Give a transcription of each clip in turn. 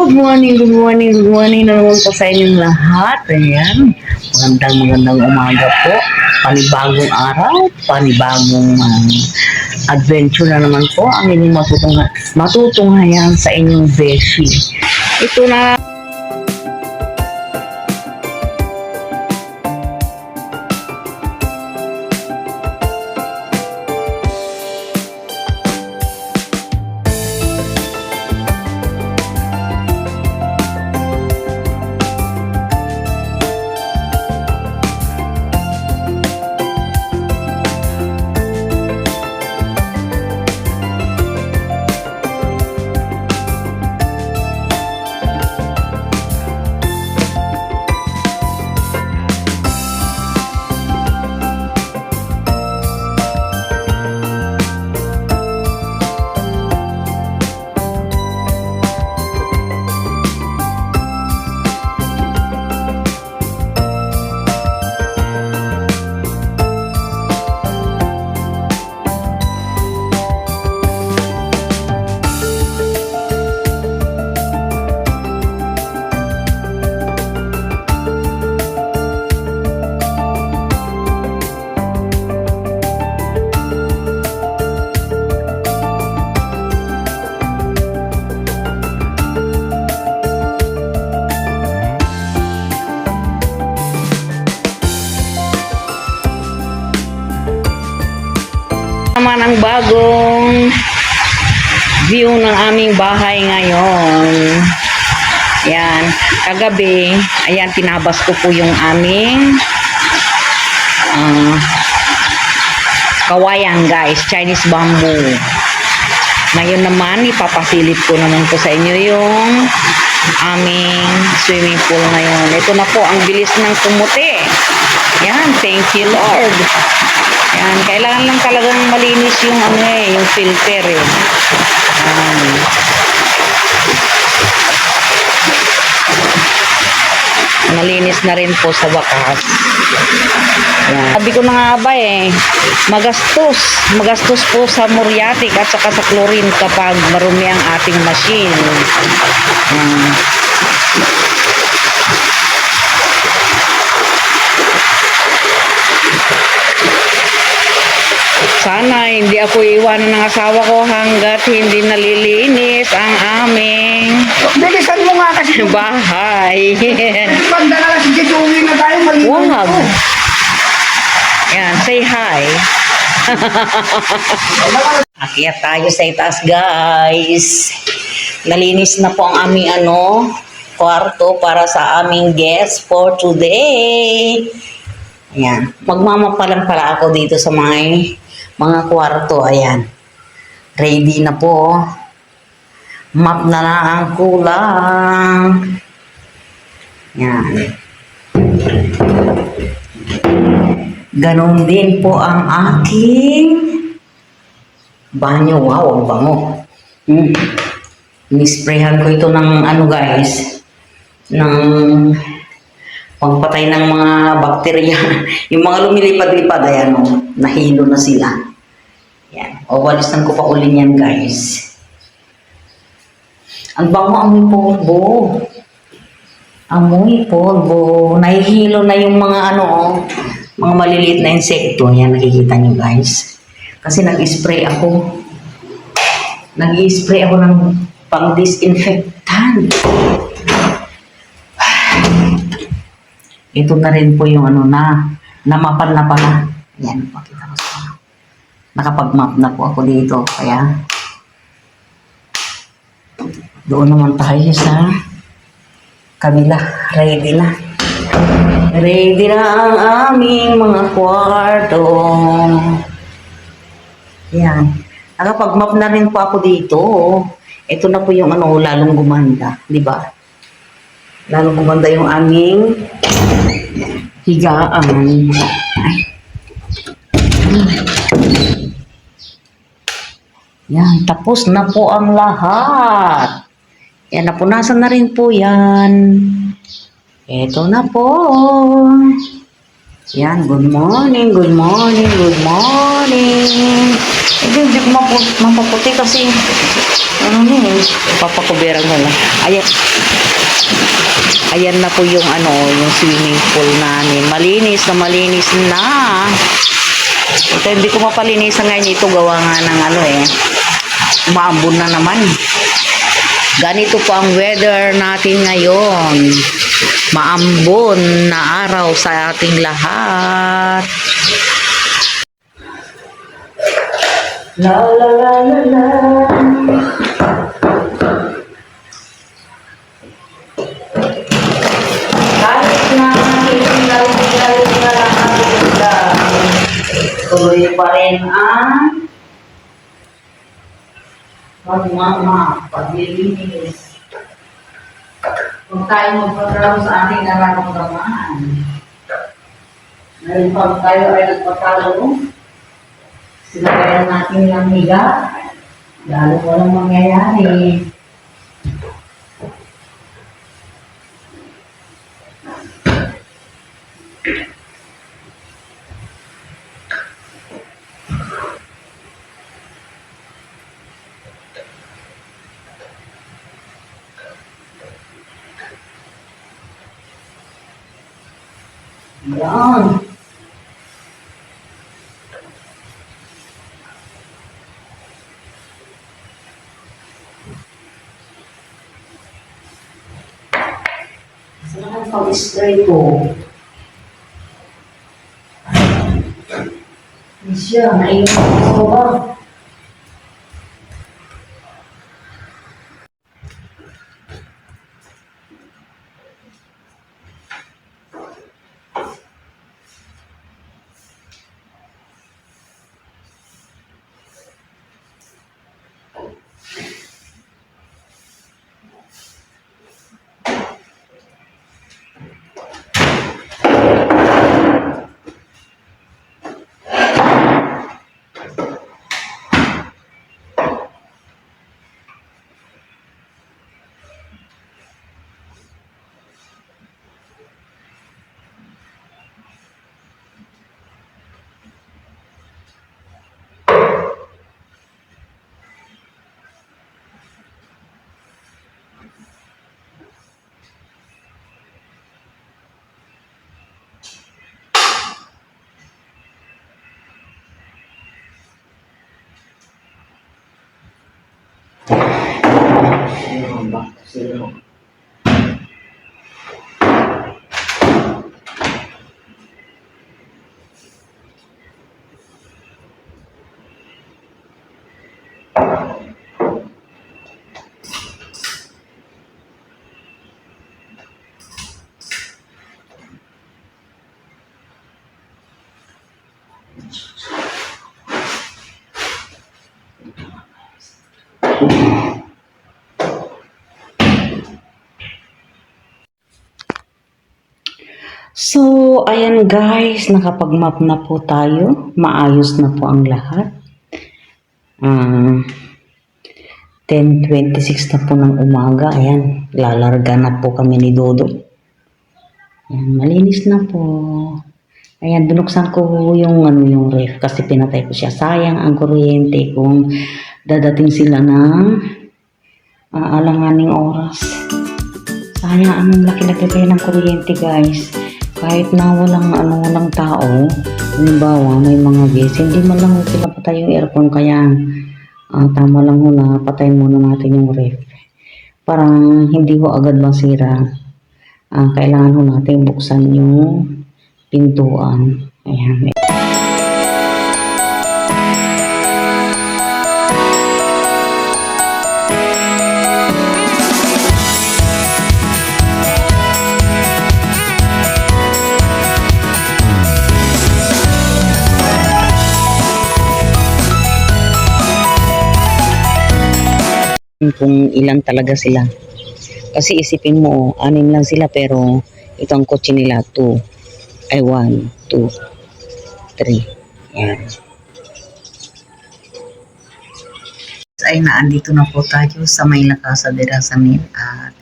good morning na naman po sa inyong lahat. Ayan, magandang umaga po. Panibagong araw, panibagong adventure na naman po ang inyong matutunghayan sa inyong beshi. Ito na naman ang bagong view ng aming bahay ngayon. Ayan, kagabi, ayan, tinabas ko po yung aming kawayan guys, Chinese bamboo. Ngayon naman, ipapasilip ko naman po sa inyo yung aming swimming pool ngayon. Ito na po, ang bilis ng kumuti. Ayan, thank you Lord. Ayan, kailangan lang talagang malinis yung yung filter eh. Malinis na rin po sa wakas. Ayan. Sabi ko na nga ba magastos po sa muriatic at saka sa chlorine kapag marumi ang ating machine. Sana hindi ako iwanan ng asawa ko hanggat hindi nalilinis ang aming bilisan mo nga kasi bahay. pagda na si Joey na tayo malinis. Wag. Yan, say hi. Akyat tayo sa itaas, guys. Nalinis na po ang aming kwarto para sa aming guest for today. Ayan. Magmamapalan pala ako dito sa mga kwarto. Ayan. Ready na po. Map na lang ang kulang. Ayan. Ganon din po ang aking banyo. Wow, ang bango. Nisprayhan ko ito ng guys, ng pangpatay ng mga bakterya. Yung mga lumilipad-lipad, ayan nahilo na sila. Ayan. O, walisan ko pa uli yan, guys. Ang bango, amoy polvo. Amoy polvo. Nahihilo na yung mga mga maliliit na insekto. Ayan, nakikita nyo, guys. Kasi nag-spray ako. Nag-spray ako ng pang-disinfectant. Ito na rin po yung namapan na pala. Ayan, pakita ko sa inyo. Nakapag-map na po ako dito. Kaya, doon naman tayo sa kabila. Ready na. Ready na ang aming mga kwarto. Ayan. Nakapag-map na rin po ako dito. Ito na po yung lalong gumanda. Diba? Lalong gumanda yung aming higaan. Yan, tapos na po ang lahat. Yan, napunasan na rin po yan. Ito na po. Yan, good morning, good morning, good morning. Hindi ko mapaputi kasi ano nun, papakuberan ko lang. Ayan na po yung ano, yung swimming pool namin. Malinis na malinis na. Ito, hindi ko mapalinisan ngayon ito. Gawa nga ng ano maambon na naman. Ganito po ang weather natin ngayon. Maambon na araw sa ating lahat. La la la la la. Kahit na hinalaw na lang ang ulan, tuloy pa rin ang paglilinis. Kung tayo magpatrabaho sa ating nararamdaman, ngayon pag tayo ay nagpatalo, sinagayan natin yung higa, lalo walang mangyayari. Yan. Saan ang pag-spray ko? Hindi siya, nainom ko ba? So, ayan guys, nakapag-map na po tayo. Maayos na po ang lahat. 10:26 na po ng umaga. Ayan, lalarga na po kami ni Dodo. Ayan, malinis na po. Ayan, binuksan ko yung ref kasi pinatay ko siya. Sayang ang kuryente kung dadating sila ng alanganing oras. Sayang ang laki-laki kayo ng kuryente guys. Kahit na walang tao, halimbawa may mga guests, hindi man lang pinapatay yung aircon, kaya tama lang ho na patay muna natin yung ref. Parang hindi ho agad masira. Kailangan ho natin buksan yung pintuan. Ayan. Kung ilan talaga sila. Kasi isipin mo, 6 lang sila pero ito ang kotse nila, 1, 2, 3. Yan. Ay naandito na po tayo sa may Casa de Rasamin at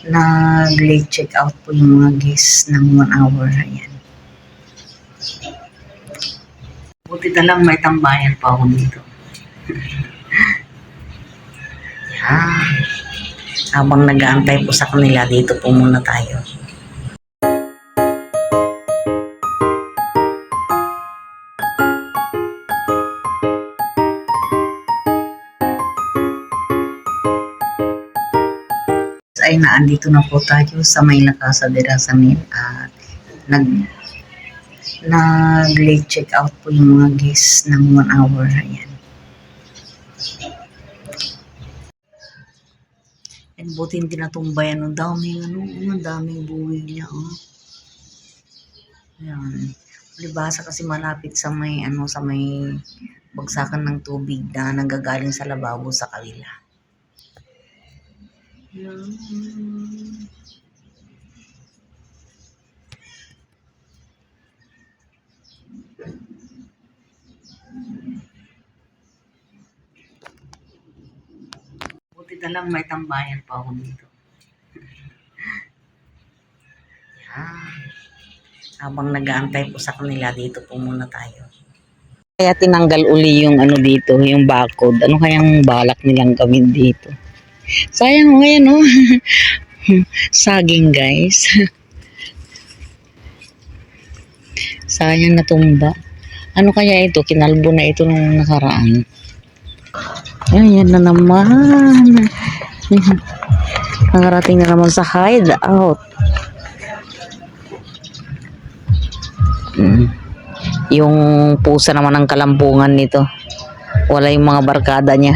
nag-late check out po yung mga guests ng 1 hour. Ayan. Buti Buti na lang may tambayan pa ako dito. Yan. Habang nag-aantay po sa kanila, dito po muna tayo. Ay naandito na po tayo sa may Casa de Rasamin at nag-late check out po yung mga guests ng 1 hour. Ayan. And buti hindi natumbayan. Ang daming buhay niya. Oh. Ayan. Libasa kasi malapit sa may bagsakan ng tubig na nanggagaling sa lababo sa kabila. Ayan. Buti na lang may tambayan pa ako dito. Yan. Habang nag-aantay po sa kanila, dito po muna tayo. Kaya tinanggal uli yung dito, yung barcode. Ano kayang balak nilang gawin dito? Sayang ngayon, oh. Saging, guys. Sayang natumba. Ano kaya ito? Kinalbo na ito nung nakaraan. Ayan na naman. Nakarating na naman sa hideout. Yung pusa naman ng kalampungan nito. Wala yung mga barkada niya.